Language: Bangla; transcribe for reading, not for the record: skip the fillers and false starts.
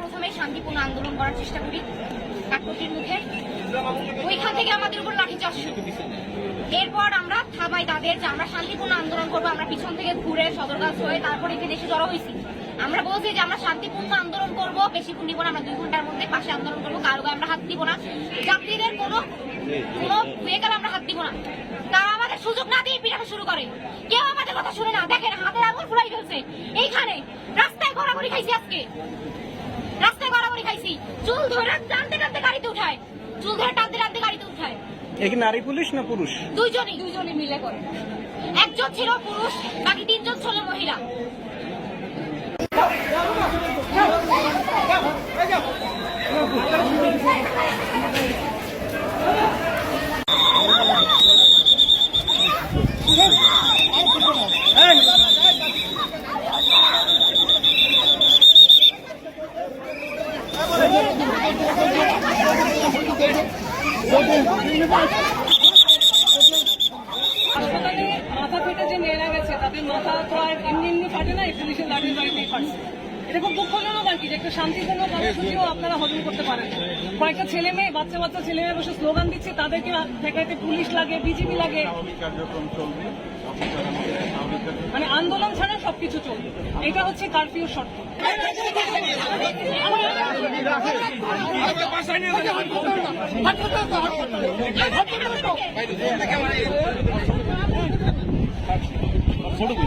প্রথমে শান্তিপূর্ণ আন্দোলন করার চেষ্টা করি কাঠপট্টির মুখে, ওইখান থেকে আমাদের উপর লাঠিচার্জ শুরু। এরপর আমরা থামাই তাদের যে আমরা শান্তিপূর্ণ আন্দোলন করবো, আমরা পিছন থেকে ঘুরে সদরঘাট হয়ে তারপরে এখানে এসে জড়ো হয়েছি। আমরা বলছি যে আমরা শান্তিপূর্ণ আন্দোলন করবো, বেশিক্ষণ নিব না, আমরা 2 ঘন্টার মধ্যে পাশে আন্দোলন করবো, কারো গায়ে আমরা হাত দিব না, যাত্রীদের কোনো হয়ে গেলে আমরা হাত দিব না। তারা আমাদের সুযোগ না দিয়ে পিটানো শুরু করে, কেউ আমাদের কথা শুনে না। দেখেন হাতের আঙুল ফুলাই ফেলছে, এইখানে রাস্তায় গড়াগড়ি খাইছি, আজকে রাস্তায় গড়াগড়ি খাইছি, চুল ধরে টানতে টানতে গাড়িতে উঠায়, চুল ধরে টানতে টানতে গাড়িতে উঠায়। এই নারী পুলিশ না পুরুষ? দুইজনই মিলে করে, একজন ছিল পুরুষ, বাকি 3 জন ছিল মহিলা। হাসপাতালে মাথা ফেটে যে মেয়েরা গেছে তাদের মাথা তো আর এমনি এমনি ফাটে না, পুলিশের লাঠির বাড়িতেই ফাটছে। এটা খুব দুঃখজনক আর কি, যে একটা শান্তিপূর্ণ কর্মসূচিও আপনারা হজম করতে পারেন। কয়েকটা ছেলে মেয়ে, বাচ্চা বাচ্চা ছেলে মেয়ে বসে স্লোগান দিচ্ছে, তাদেরকে ঠেকাইতে পুলিশ লাগে, বিজিবি লাগে, মানে আন্দোলন ছাড়া সবকিছু চলবে। এটা হচ্ছে কারফিউ শর্ত। ফটো